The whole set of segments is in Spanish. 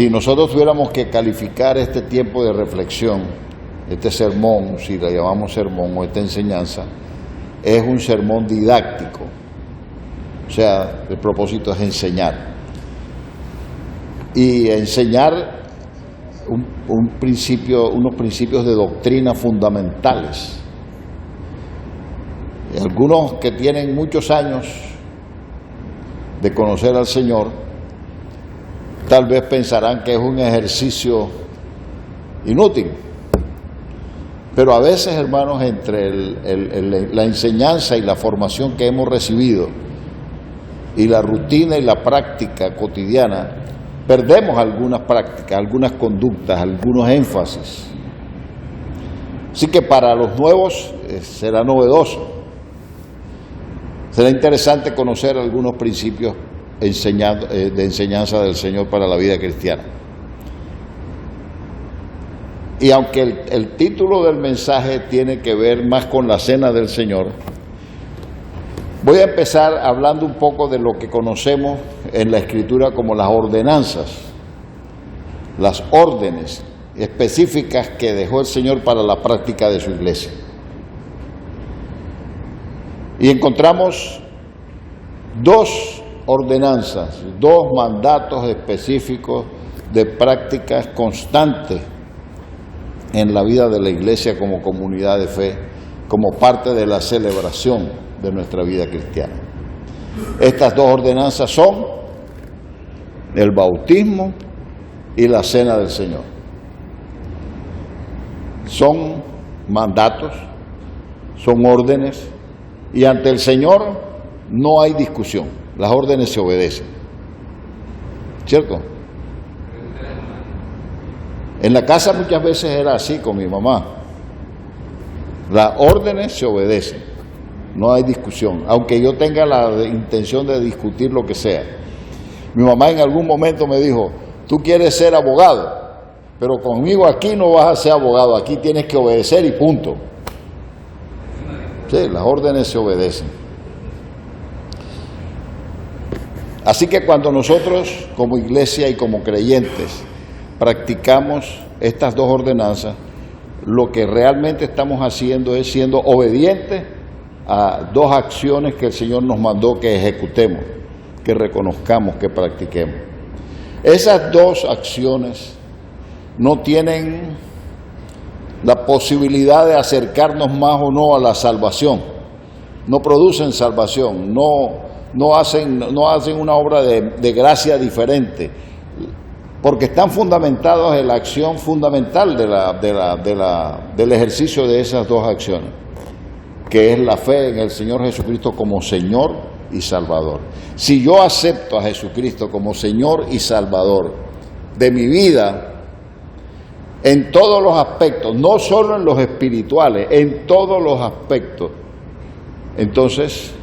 Si nosotros tuviéramos que calificar este tiempo de reflexión, este sermón, si lo llamamos sermón o esta enseñanza, es un sermón didáctico. O sea, el propósito es enseñar. Y enseñar unos principios de doctrina fundamentales. Y algunos que tienen muchos años de conocer al Señor, tal vez pensarán que es un ejercicio inútil. Pero a veces, hermanos, entre la enseñanza y la formación que hemos recibido y la rutina y la práctica cotidiana, perdemos algunas prácticas, algunas conductas, algunos énfasis. Así que para los nuevos será novedoso. Será interesante conocer algunos principios de enseñanza del Señor para la vida cristiana. Y aunque el título del mensaje tiene que ver más con la cena del Señor, voy a empezar hablando un poco de lo que conocemos en la Escritura como las ordenanzas, las órdenes específicas que dejó el Señor para la práctica de su iglesia. Y encontramos dos ordenanzas, dos mandatos específicos de prácticas constantes en la vida de la iglesia como comunidad de fe, como parte de la celebración de nuestra vida cristiana. Estas dos ordenanzas son el bautismo y la cena del Señor. Son mandatos, son órdenes, y ante el Señor no hay discusión, las órdenes se obedecen. ¿Cierto? En la casa muchas veces era así con mi mamá. Las órdenes se obedecen, no hay discusión, aunque yo tenga la intención de discutir lo que sea. Mi mamá en algún momento me dijo, tú quieres ser abogado, pero conmigo aquí no vas a ser abogado, aquí tienes que obedecer y punto. Sí, las órdenes se obedecen. Así que cuando nosotros como iglesia y como creyentes practicamos estas dos ordenanzas, lo que realmente estamos haciendo es siendo obedientes a dos acciones que el Señor nos mandó que ejecutemos, que reconozcamos, que practiquemos. Esas dos acciones no tienen la posibilidad de acercarnos más o no a la salvación, no producen salvación, no hacen una obra de gracia diferente, porque están fundamentados en la acción fundamental del ejercicio de esas dos acciones, que es la fe en el Señor Jesucristo como Señor y Salvador. Si yo acepto a Jesucristo como Señor y Salvador de mi vida, en todos los aspectos, no solo en los espirituales, en todos los aspectos, entonces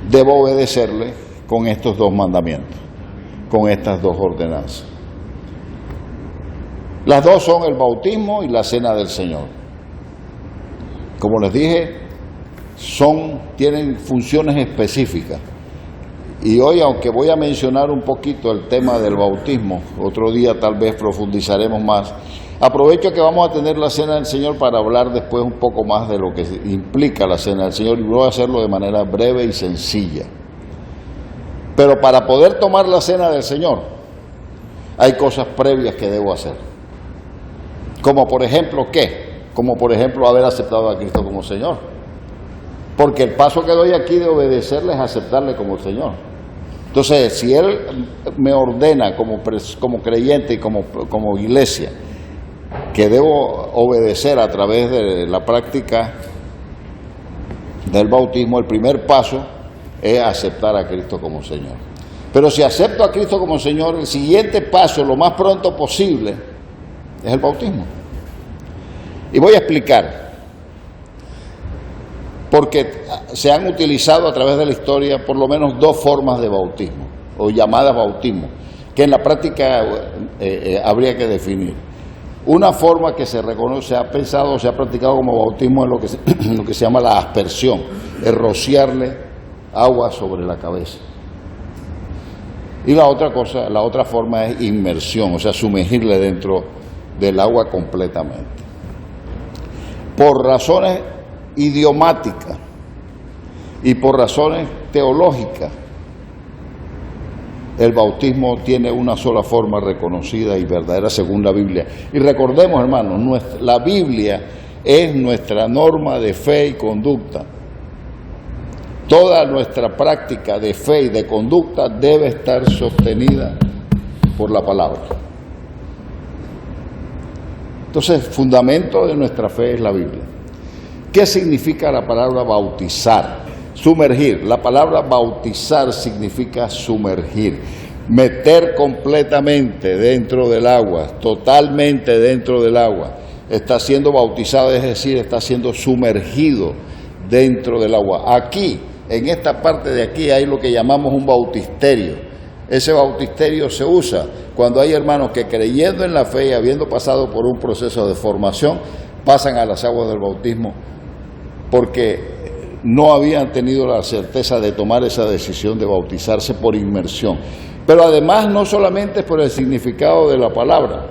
debo obedecerle con estos dos mandamientos, con estas dos ordenanzas. Las dos son el bautismo y la cena del Señor. Como les dije, tienen funciones específicas. Y hoy, aunque voy a mencionar un poquito el tema del bautismo, otro día tal vez profundizaremos más, aprovecho que vamos a tener la cena del Señor para hablar después un poco más de lo que implica la cena del Señor, y voy a hacerlo de manera breve y sencilla. Pero para poder tomar la cena del Señor, hay cosas previas que debo hacer. Como por ejemplo, ¿qué? Como por ejemplo haber aceptado a Cristo como Señor. Porque el paso que doy aquí de obedecerle es aceptarle como Señor. Entonces, si Él me ordena como creyente y como iglesia que debo obedecer a través de la práctica del bautismo, el primer paso es aceptar a Cristo como Señor. Pero si acepto a Cristo como Señor, el siguiente paso, lo más pronto posible, es el bautismo. Y voy a explicar. Porque se han utilizado a través de la historia por lo menos dos formas de bautismo, o llamadas bautismo, que en la práctica habría que definir. Una forma que se reconoce, se ha pensado, se ha practicado como bautismo es lo que se llama la aspersión, es rociarle agua sobre la cabeza. Y la otra forma es inmersión, o sea, sumergirle dentro del agua completamente. Por razones idiomáticas y por razones teológicas, el bautismo tiene una sola forma reconocida y verdadera según la Biblia. Y recordemos, hermanos, la Biblia es nuestra norma de fe y conducta. Toda nuestra práctica de fe y de conducta debe estar sostenida por la palabra. Entonces, el fundamento de nuestra fe es la Biblia. ¿Qué significa la palabra bautizar? Sumergir. La palabra bautizar significa sumergir, meter completamente dentro del agua, totalmente dentro del agua. Está siendo bautizado, es decir, está siendo sumergido dentro del agua. Aquí, en esta parte de aquí, hay lo que llamamos un bautisterio. Ese bautisterio se usa cuando hay hermanos que, creyendo en la fe y habiendo pasado por un proceso de formación, pasan a las aguas del bautismo porque no habían tenido la certeza de tomar esa decisión de bautizarse por inmersión. Pero además no solamente es por el significado de la palabra,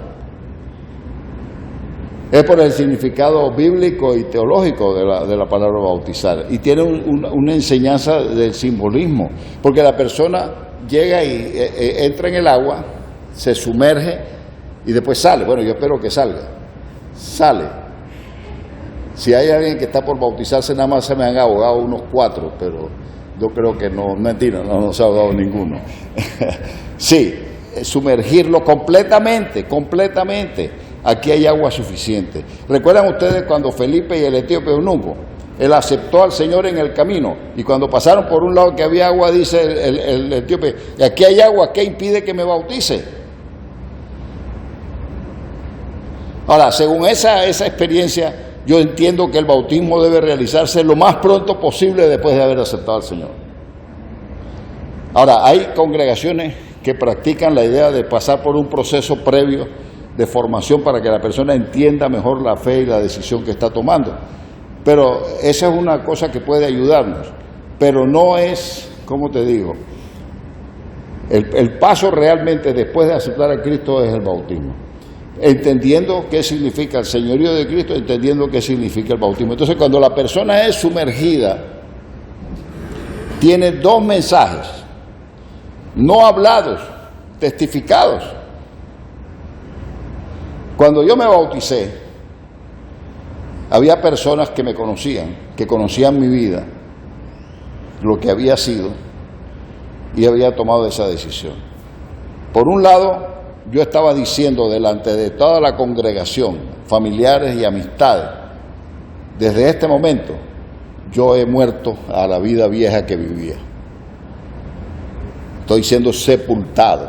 es por el significado bíblico y teológico de la palabra bautizar. Y tiene una enseñanza del simbolismo, porque la persona llega y entra en el agua, se sumerge y después sale. Bueno, yo espero que salga. Sale. Si hay alguien que está por bautizarse, nada más se me han ahogado unos 4, pero yo creo que no, mentira, no se ha ahogado ninguno. Sí, sumergirlo completamente. Aquí hay agua suficiente. ¿Recuerdan ustedes cuando Felipe y el etíope eunuco? Él aceptó al Señor en el camino y cuando pasaron por un lado que había agua, dice el etíope, aquí hay agua, ¿qué impide que me bautice? Ahora, según esa experiencia, yo entiendo que el bautismo debe realizarse lo más pronto posible después de haber aceptado al Señor. Ahora, hay congregaciones que practican la idea de pasar por un proceso previo de formación para que la persona entienda mejor la fe y la decisión que está tomando. Pero esa es una cosa que puede ayudarnos. Pero no es, ¿cómo te digo? El paso realmente después de aceptar a Cristo es el bautismo. Entendiendo qué significa el señorío de Cristo, entendiendo qué significa el bautismo. Entonces, cuando la persona es sumergida, tiene 2 mensajes, no hablados, testificados. Cuando yo me bauticé, había personas que me conocían, que conocían mi vida, lo que había sido, y había tomado esa decisión. Por un lado, yo estaba diciendo delante de toda la congregación, familiares y amistades, desde este momento, yo he muerto a la vida vieja que vivía. Estoy siendo sepultado.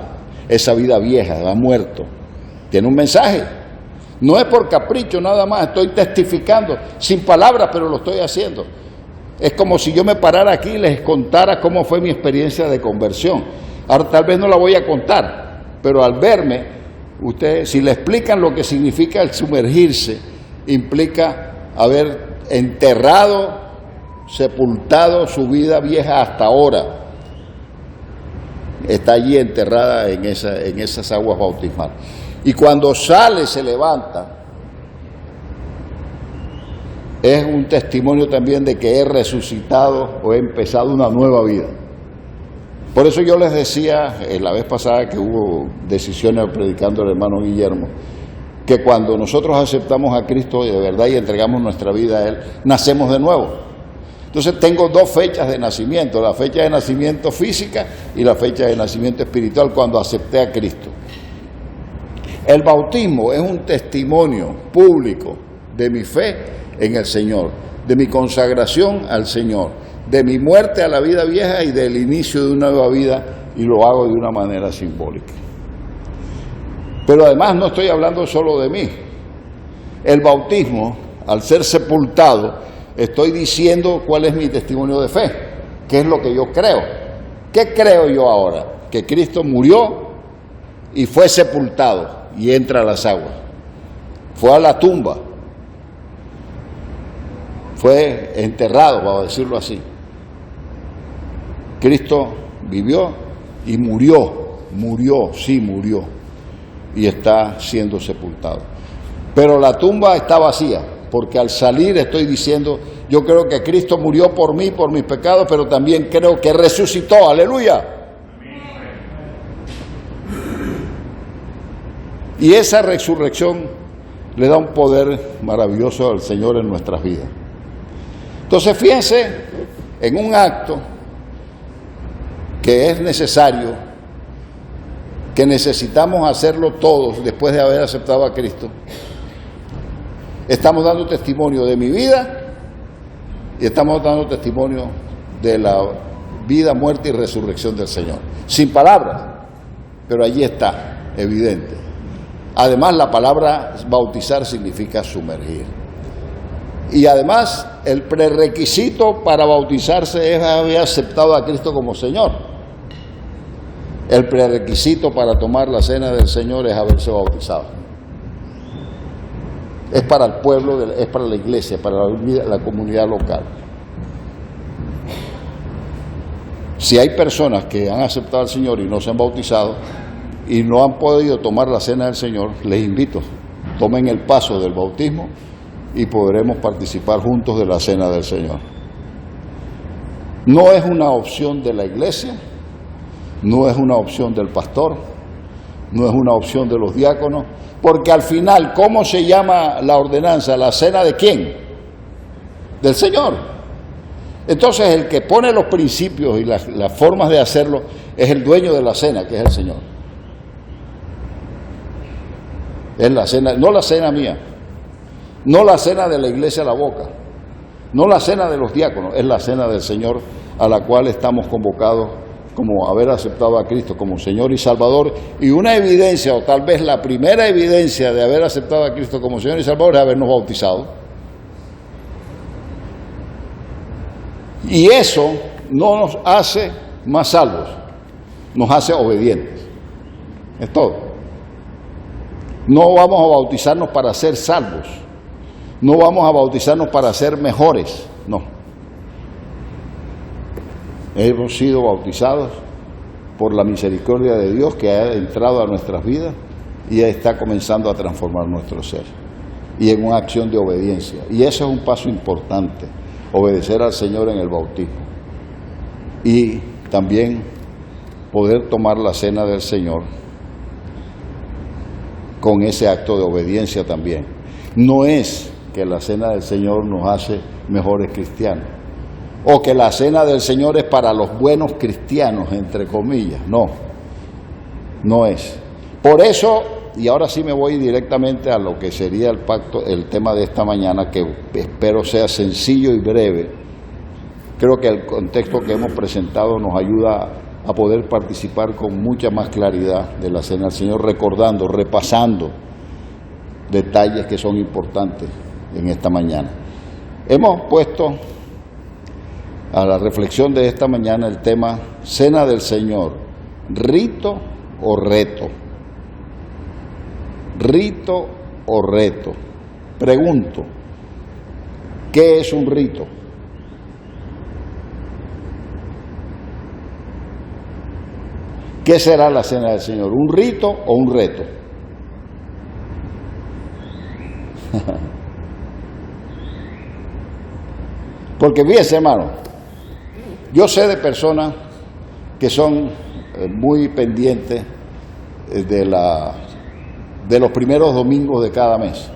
Esa vida vieja ha muerto. Tiene un mensaje. No es por capricho nada más, estoy testificando, sin palabras, pero lo estoy haciendo. Es como si yo me parara aquí y les contara cómo fue mi experiencia de conversión. Ahora tal vez no la voy a contar, pero al verme, ustedes, si le explican lo que significa el sumergirse, implica haber enterrado, sepultado su vida vieja hasta ahora. Está allí enterrada en esas aguas bautismales. Y cuando sale, se levanta. Es un testimonio también de que he resucitado o he empezado una nueva vida. Por eso yo les decía la vez pasada que hubo decisiones predicando el hermano Guillermo, que cuando nosotros aceptamos a Cristo de verdad y entregamos nuestra vida a Él, nacemos de nuevo. Entonces tengo 2 fechas de nacimiento, la fecha de nacimiento física y la fecha de nacimiento espiritual cuando acepté a Cristo. El bautismo es un testimonio público de mi fe en el Señor, de mi consagración al Señor, de mi muerte a la vida vieja y del inicio de una nueva vida, y lo hago de una manera simbólica. Pero además no estoy hablando solo de mí. El bautismo, al ser sepultado, estoy diciendo cuál es mi testimonio de fe, qué es lo que yo creo. ¿Qué creo yo ahora? Que Cristo murió y fue sepultado y entra a las aguas. Fue a la tumba. Fue enterrado, vamos a decirlo así. Cristo vivió y murió murió, sí murió, y está siendo sepultado. Pero la tumba está vacía, porque al salir estoy diciendo, yo creo que Cristo murió por mí, por mis pecados, pero también creo que resucitó, aleluya. Y esa resurrección le da un poder maravilloso al Señor en nuestras vidas. Entonces fíjense en un acto que es necesario, que necesitamos hacerlo todos después de haber aceptado a Cristo. Estamos dando testimonio de mi vida y estamos dando testimonio de la vida, muerte y resurrección del Señor. Sin palabras, pero allí está, evidente. Además, la palabra bautizar significa sumergir. Y además, el prerequisito para bautizarse es haber aceptado a Cristo como Señor. El prerequisito para tomar la cena del Señor es haberse bautizado. Es para el pueblo, es para la iglesia, para la comunidad local. Si hay personas que han aceptado al Señor y no se han bautizado y no han podido tomar la cena del Señor, les invito, tomen el paso del bautismo y podremos participar juntos de la cena del Señor. No es una opción de la iglesia, no es una opción del pastor, no es una opción de los diáconos, porque al final, ¿cómo se llama la ordenanza? ¿La cena de quién? Del Señor. Entonces el que pone los principios y las formas de hacerlo es el dueño de la cena, que es el Señor. Es la cena, no la cena mía, no la cena de la iglesia a la boca, no la cena de los diáconos, es la cena del Señor a la cual estamos convocados como haber aceptado a Cristo como Señor y Salvador. Y una evidencia, o tal vez la primera evidencia de haber aceptado a Cristo como Señor y Salvador es habernos bautizado. Y eso no nos hace más salvos, nos hace obedientes. Es todo. No vamos a bautizarnos para ser salvos, no vamos a bautizarnos para ser mejores, no. Hemos sido bautizados por la misericordia de Dios que ha entrado a nuestras vidas y está comenzando a transformar nuestro ser. Y en una acción de obediencia. Y eso es un paso importante, obedecer al Señor en el bautismo. Y también poder tomar la cena del Señor con ese acto de obediencia también. No es que la cena del Señor nos hace mejores cristianos, o que la cena del Señor es para los buenos cristianos, entre comillas. No, no es. Por eso, y ahora sí me voy directamente a lo que sería el pacto, el tema de esta mañana, que espero sea sencillo y breve. Creo que el contexto que hemos presentado nos ayuda a poder participar con mucha más claridad de la cena del Señor, recordando, repasando detalles que son importantes en esta mañana. Hemos puesto a la reflexión de esta mañana el tema Cena del Señor, rito o reto. Rito o reto. Pregunto, ¿qué es un rito? ¿Qué será la Cena del Señor? ¿Un rito o un reto? Porque fíjense, hermano, yo sé de personas que son muy pendientes de los primeros domingos de cada mes.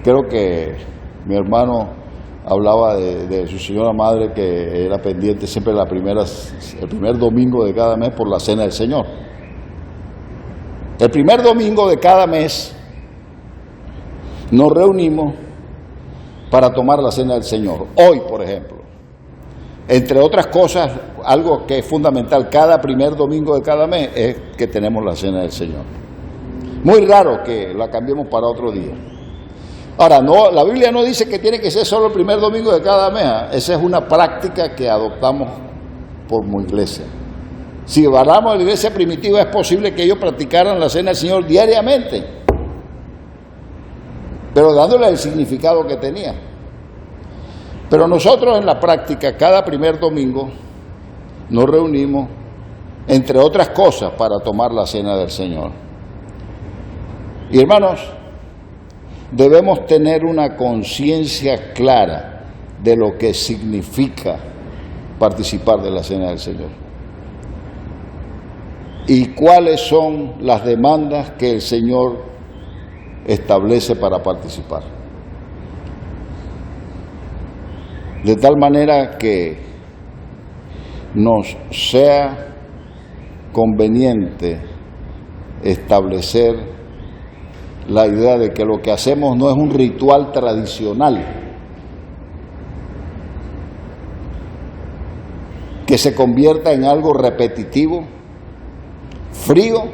Creo que mi hermano hablaba de su señora madre, que era pendiente siempre el primer domingo de cada mes por la Cena del Señor. El primer domingo de cada mes nos reunimos para tomar la Cena del Señor. Hoy, por ejemplo, entre otras cosas, algo que es fundamental cada primer domingo de cada mes es que tenemos la Cena del Señor. Muy raro que la cambiemos para otro día. Ahora, no, la Biblia no dice que tiene que ser solo el primer domingo de cada mes. Esa es una práctica que adoptamos como iglesia. Si hablamos de la iglesia primitiva, es posible que ellos practicaran la Cena del Señor diariamente, pero dándole el significado que tenía. Pero nosotros en la práctica, cada primer domingo, nos reunimos entre otras cosas, para tomar la cena del Señor. Y hermanos, debemos tener una conciencia clara de lo que significa participar de la cena del Señor y cuáles son las demandas que el Señor establece para participar. De tal manera que nos sea conveniente establecer la idea de que lo que hacemos no es un ritual tradicional que se convierta en algo repetitivo, frío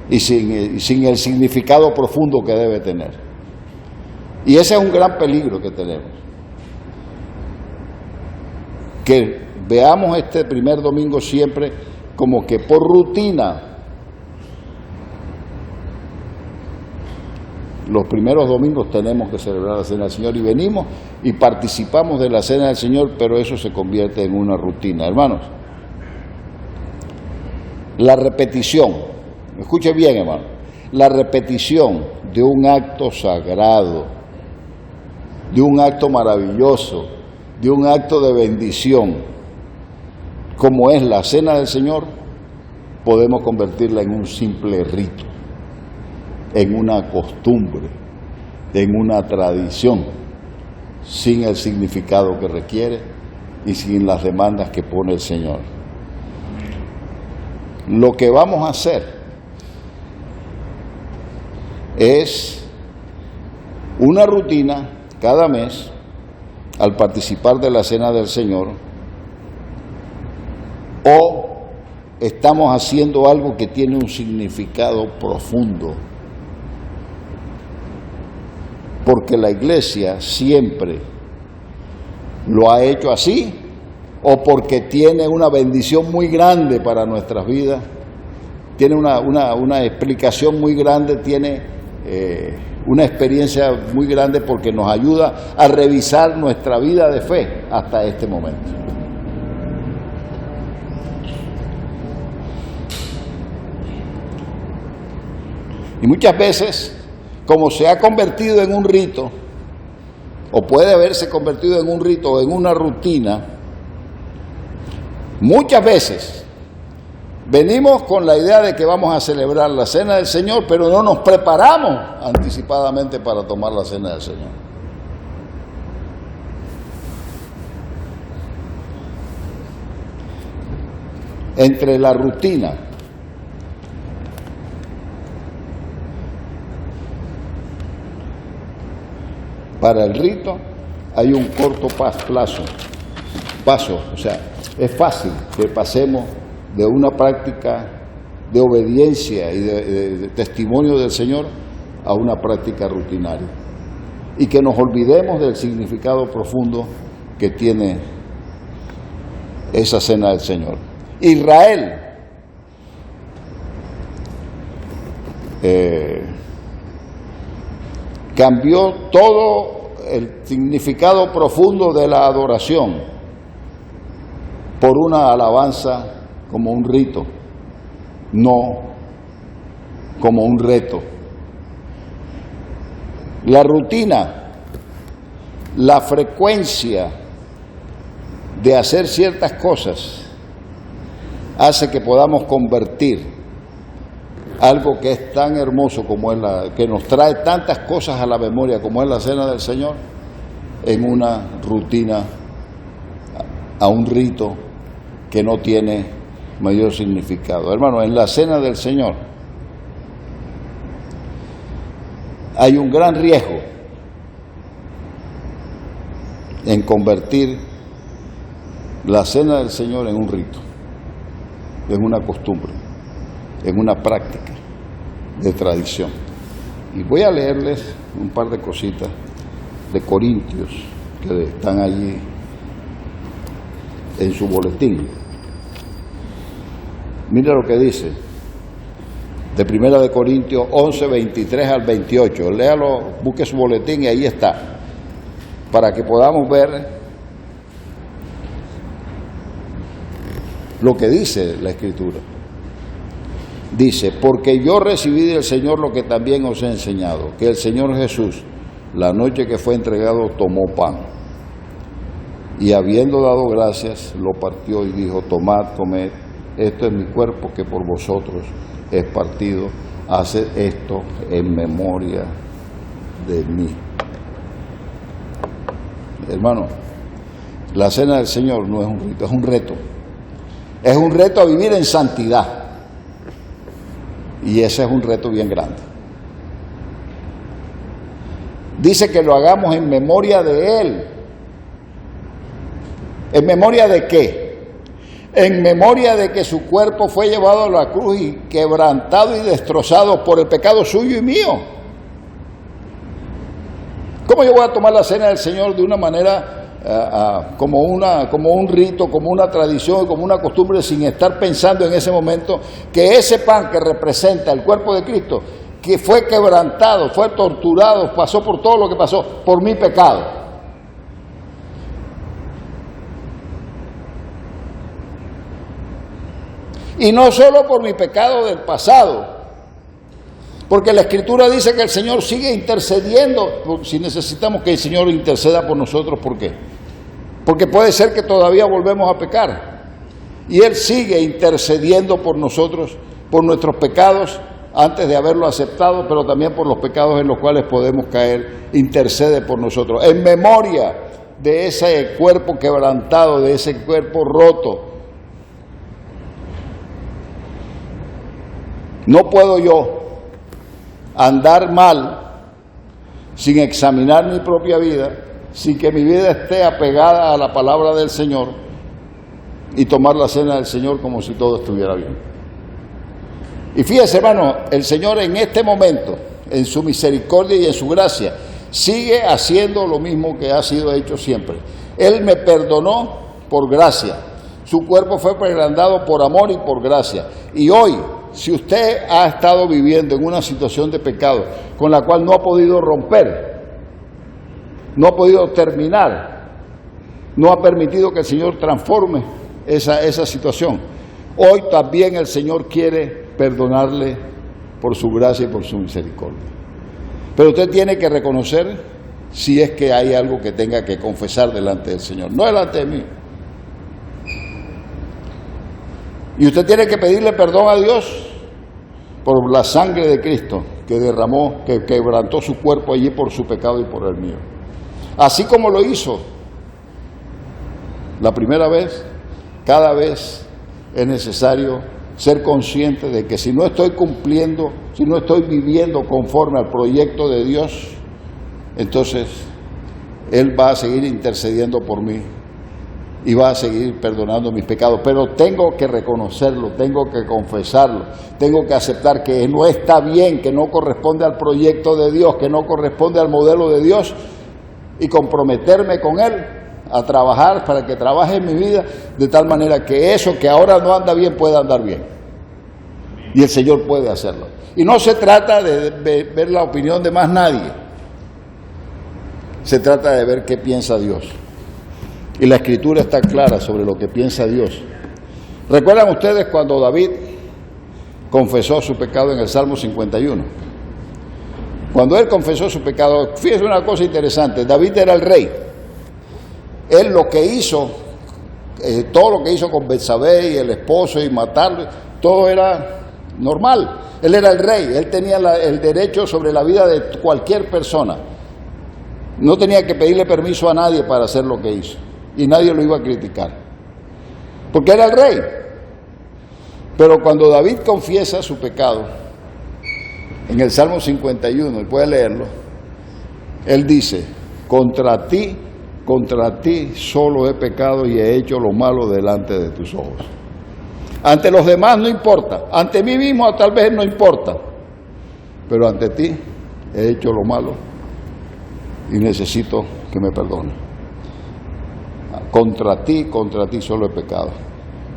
y sin el significado profundo que debe tener. Y ese es un gran peligro que tenemos, que veamos este primer domingo siempre como que por rutina. Los primeros domingos tenemos que celebrar la cena del Señor y venimos y participamos de la cena del Señor, pero eso se convierte en una rutina. Hermanos, la repetición, escuche bien, hermano, la repetición de un acto sagrado, de un acto maravilloso, de un acto de bendición, como es la cena del Señor, podemos convertirla en un simple rito, en una costumbre, en una tradición, sin el significado que requiere y sin las demandas que pone el Señor. Lo que vamos a hacer es una rutina cada mes al participar de la cena del Señor, o estamos haciendo algo que tiene un significado profundo, porque la Iglesia siempre lo ha hecho así, o porque tiene una bendición muy grande para nuestras vidas, tiene una explicación muy grande, tiene una experiencia muy grande, porque nos ayuda a revisar nuestra vida de fe hasta este momento. Y muchas veces, como se ha convertido en un rito, o puede haberse convertido en un rito o en una rutina, muchas veces venimos con la idea de que vamos a celebrar la cena del Señor, pero no nos preparamos anticipadamente para tomar la cena del Señor. Entre la rutina para el rito hay un corto paso, o sea, es fácil que pasemos de una práctica de obediencia y de testimonio del Señor a una práctica rutinaria, y que nos olvidemos del significado profundo que tiene esa cena del Señor. Israel cambió todo el significado profundo de la adoración por una alabanza como un rito, no como un reto. La rutina, la frecuencia de hacer ciertas cosas hace que podamos convertir algo que es tan hermoso como es que nos trae tantas cosas a la memoria como es la cena del Señor, en una rutina, a un rito que no tiene mayor significado. Hermano, en la cena del Señor hay un gran riesgo en convertir la cena del Señor en un rito, en una costumbre, en una práctica de tradición. Y voy a leerles un par de cositas de Corintios que están allí en su boletín. Mira lo que dice, de 1 de Corintios 11, 23 al 28. Léalo, busque su boletín y ahí está, para que podamos ver lo que dice la Escritura. Dice, porque yo recibí del Señor lo que también os he enseñado, que el Señor Jesús, la noche que fue entregado, tomó pan, y habiendo dado gracias, lo partió y dijo, tomad, comed, esto es mi cuerpo que por vosotros es partido, haced esto en memoria de mí. Hermano, la cena del Señor no es un rito, es un reto. Es un reto a vivir en santidad. Y ese es un reto bien grande. Dice que lo hagamos en memoria de Él. ¿En memoria de qué? En memoria de que su cuerpo fue llevado a la cruz y quebrantado y destrozado por el pecado suyo y mío. ¿Cómo yo voy a tomar la cena del Señor de una manera como un rito, como una tradición, como una costumbre, sin estar pensando en ese momento que ese pan que representa el cuerpo de Cristo, que fue quebrantado, fue torturado, pasó por todo lo que pasó, por mi pecado? Y no solo por mi pecado del pasado, porque la Escritura dice que el Señor sigue intercediendo. Si necesitamos que el Señor interceda por nosotros, ¿por qué? Porque puede ser que todavía volvemos a pecar. Y Él sigue intercediendo por nosotros, por nuestros pecados, antes de haberlo aceptado, pero también por los pecados en los cuales podemos caer. Intercede por nosotros, en memoria de ese cuerpo quebrantado, de ese cuerpo roto. No puedo yo andar mal sin examinar mi propia vida, sin que mi vida esté apegada a la palabra del Señor, y tomar la cena del Señor como si todo estuviera bien. Y fíjese, hermano, el Señor en este momento, en su misericordia y en su gracia, sigue haciendo lo mismo que ha sido hecho siempre. Él me perdonó por gracia, su cuerpo fue quebrantado por amor y por gracia. Y hoy, si usted ha estado viviendo en una situación de pecado con la cual no ha podido romper, no ha podido terminar, no ha permitido que el Señor transforme esa situación, hoy también el Señor quiere perdonarle por su gracia y por su misericordia. Pero usted tiene que reconocer si es que hay algo que tenga que confesar delante del Señor, no delante de mí. Y usted tiene que pedirle perdón a Dios por la sangre de Cristo que derramó, que quebrantó su cuerpo allí por su pecado y por el mío. Así como lo hizo la primera vez, cada vez es necesario ser consciente de que si no estoy cumpliendo, si no estoy viviendo conforme al proyecto de Dios, entonces Él va a seguir intercediendo por mí y va a seguir perdonando mis pecados, pero tengo que reconocerlo, tengo que confesarlo, tengo que aceptar que no está bien, que no corresponde al proyecto de Dios, que no corresponde al modelo de Dios, y comprometerme con Él a trabajar para que trabaje en mi vida de tal manera que eso que ahora no anda bien pueda andar bien. Y el Señor puede hacerlo. Y no se trata de ver la opinión de más nadie, se trata de ver qué piensa Dios. Y la Escritura está clara sobre lo que piensa Dios. ¿Recuerdan ustedes cuando David confesó su pecado en el Salmo 51? Cuando él confesó su pecado, fíjense una cosa interesante, David era el rey. Él lo que hizo, todo lo que hizo con Betsabé y el esposo y matarlo, todo era normal. Él era el rey, él tenía el derecho sobre la vida de cualquier persona. No tenía que pedirle permiso a nadie para hacer lo que hizo. Y nadie lo iba a criticar, porque era el rey. Pero cuando David confiesa su pecado, en el Salmo 51, y puede leerlo, él dice, contra ti solo he pecado y he hecho lo malo delante de tus ojos. Ante los demás no importa, ante mí mismo tal vez no importa, pero ante ti he hecho lo malo y necesito que me perdones. Contra ti solo he pecado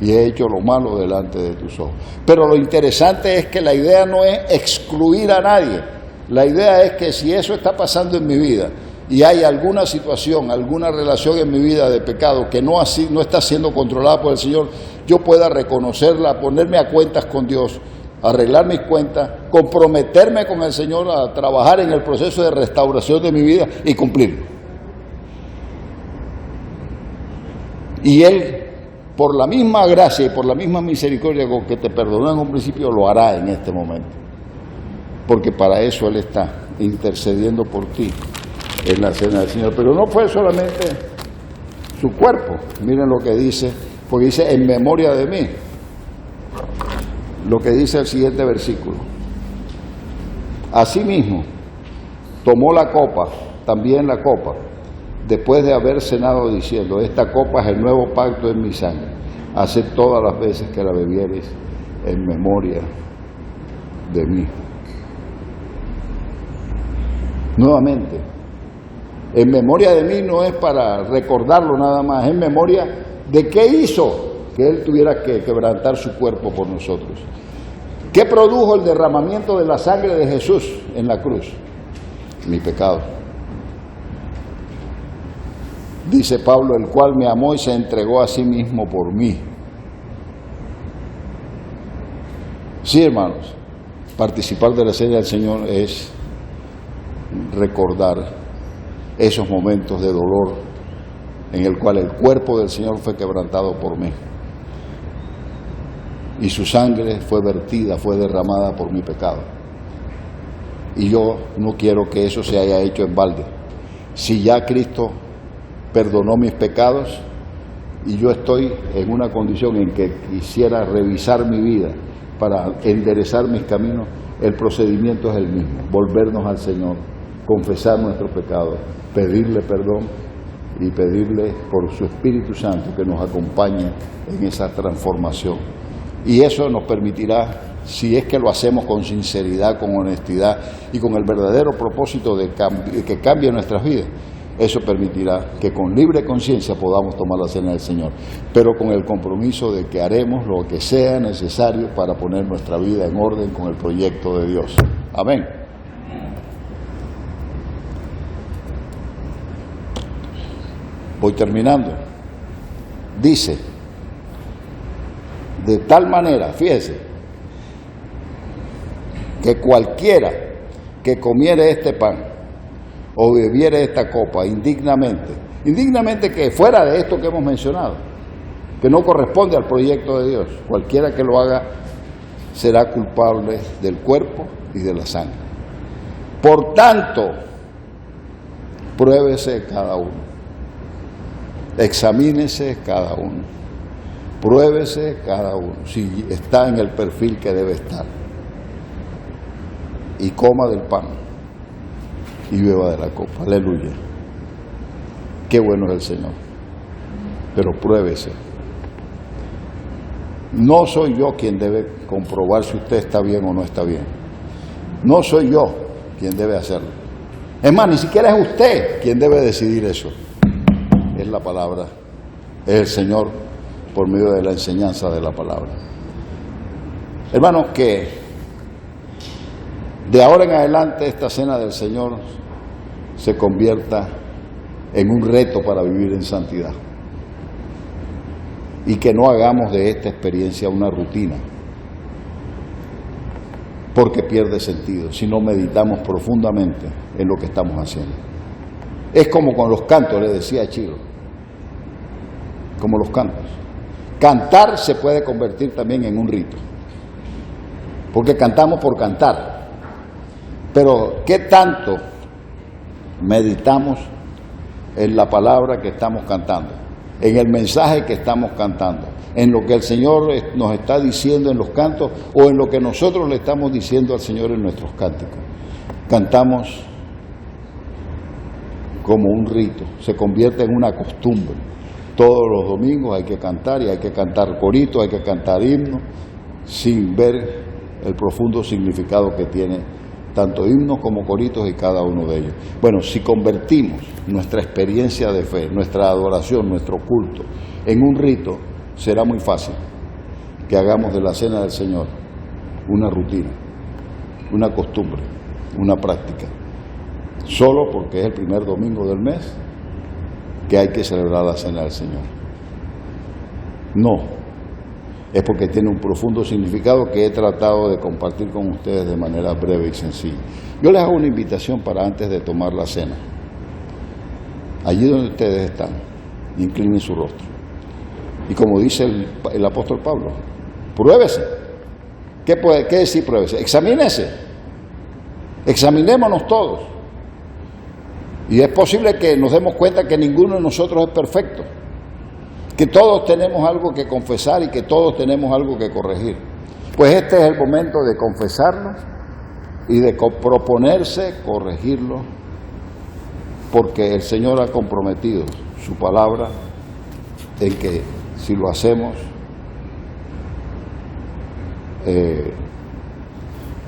y he hecho lo malo delante de tus ojos. Pero lo interesante es que la idea no es excluir a nadie. La idea es que si eso está pasando en mi vida, y hay alguna situación, alguna relación en mi vida de pecado que no está siendo controlada por el Señor, yo pueda reconocerla, ponerme a cuentas con Dios, arreglar mis cuentas, comprometerme con el Señor a trabajar en el proceso de restauración de mi vida y cumplirlo. Y Él, por la misma gracia y por la misma misericordia con que te perdonó en un principio, lo hará en este momento. Porque para eso Él está intercediendo por ti en la cena del Señor. Pero no fue solamente su cuerpo. Miren lo que dice, porque dice en memoria de mí. Lo que dice el siguiente versículo. Asimismo, tomó la copa, también la copa, después de haber cenado diciendo, esta copa es el nuevo pacto en mi sangre. Haced todas las veces que la bebiereis en memoria de mí. Nuevamente, en memoria de mí no es para recordarlo nada más, es en memoria de qué hizo que Él tuviera que quebrantar su cuerpo por nosotros. ¿Qué produjo el derramamiento de la sangre de Jesús en la cruz? Mi pecado. Dice Pablo, el cual me amó y se entregó a sí mismo por mí. Sí, hermanos, participar de la cena del Señor es recordar esos momentos de dolor en el cual el cuerpo del Señor fue quebrantado por mí y su sangre fue vertida, fue derramada por mi pecado. Y yo no quiero que eso se haya hecho en balde. Si ya Cristo perdonó mis pecados y yo estoy en una condición en que quisiera revisar mi vida para enderezar mis caminos, el procedimiento es el mismo: volvernos al Señor, confesar nuestros pecados, pedirle perdón y pedirle por su Espíritu Santo que nos acompañe en esa transformación. Y eso nos permitirá, si es que lo hacemos con sinceridad, con honestidad y con el verdadero propósito de que cambie nuestras vidas, eso permitirá que con libre conciencia podamos tomar la cena del Señor, pero con el compromiso de que haremos lo que sea necesario para poner nuestra vida en orden con el proyecto de Dios. Amén. Voy terminando. Dice, de tal manera, fíjese, que cualquiera que comiere este pan o bebiere esta copa indignamente que fuera de esto que hemos mencionado, que no corresponde al proyecto de Dios, cualquiera que lo haga será culpable del cuerpo y de la sangre. Por tanto, pruébese cada uno. Examínese cada uno, pruébese cada uno, si está en el perfil que debe estar, y coma del pan y beba de la copa. Aleluya. Qué bueno es el Señor. Pero pruébese. No soy yo quien debe comprobar si usted está bien o no está bien. No soy yo quien debe hacerlo. Es más, ni siquiera es usted quien debe decidir eso. Es la palabra, es el Señor por medio de la enseñanza de la palabra. Hermanos, que de ahora en adelante esta cena del Señor se convierta en un reto para vivir en santidad y que no hagamos de esta experiencia una rutina, porque pierde sentido si no meditamos profundamente en lo que estamos haciendo. Es como con los cantos, le decía Chilo, como los cantos. Cantar se puede convertir también en un rito, porque cantamos por cantar. Pero ¿qué tanto meditamos en la palabra que estamos cantando, en el mensaje que estamos cantando, en lo que el Señor nos está diciendo en los cantos o en lo que nosotros le estamos diciendo al Señor en nuestros cánticos? Cantamos como un rito, se convierte en una costumbre. Todos los domingos hay que cantar, y hay que cantar corito, hay que cantar himno, sin ver el profundo significado que tiene tanto himnos como coritos y cada uno de ellos. Bueno, si convertimos nuestra experiencia de fe, nuestra adoración, nuestro culto en un rito, será muy fácil que hagamos de la cena del Señor una rutina, una costumbre, una práctica. solo porque es el primer domingo del mes que hay que celebrar la Cena del Señor. No, es porque tiene un profundo significado que he tratado de compartir con ustedes de manera breve y sencilla. Yo les hago una invitación para antes de tomar la cena. Allí donde ustedes están, inclinen su rostro. Y como dice el apóstol Pablo, pruébese. ¿Qué decir pruébese? Examínese. Examinémonos todos. Y es posible que nos demos cuenta que ninguno de nosotros es perfecto, que todos tenemos algo que confesar y que todos tenemos algo que corregir. Pues este es el momento de confesarlo y de proponerse corregirlo, porque el Señor ha comprometido su palabra en que si lo hacemos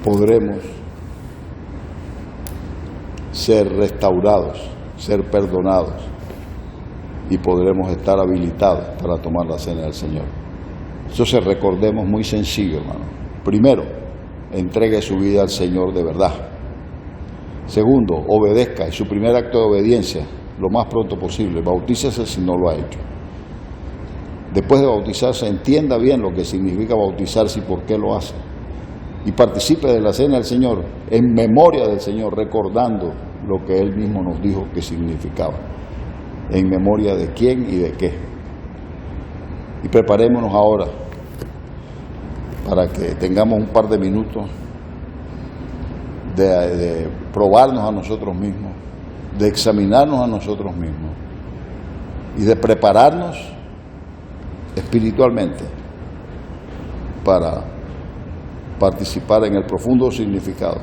podremos ser restaurados, ser perdonados y podremos estar habilitados para tomar la cena del Señor. Entonces recordemos muy sencillo, hermano. Primero, entregue su vida al Señor de verdad. Segundo, obedezca, y su primer acto de obediencia lo más pronto posible. Bautícese si no lo ha hecho. Después de bautizarse, entienda bien lo que significa bautizarse y por qué lo hace. Y participe de la cena del Señor en memoria del Señor, recordando lo que Él mismo nos dijo que significaba. En memoria de quién y de qué. Y preparémonos ahora para que tengamos un par de minutos de probarnos a nosotros mismos, de examinarnos a nosotros mismos y de prepararnos espiritualmente para participar en el profundo significado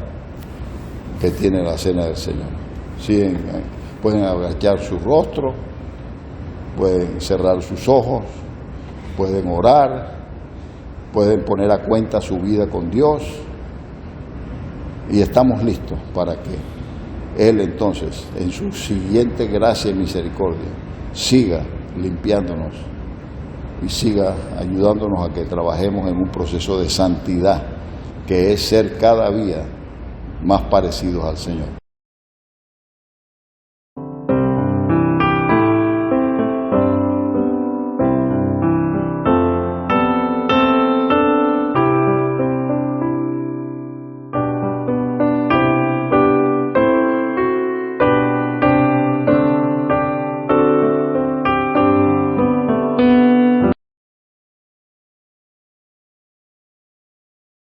que tiene la cena del Señor. Sí, pueden agachar su rostro, pueden cerrar sus ojos, pueden orar, pueden poner a cuenta su vida con Dios y estamos listos para que Él entonces, en su siguiente gracia y misericordia, siga limpiándonos y siga ayudándonos a que trabajemos en un proceso de santidad que es ser cada día más parecidos al Señor.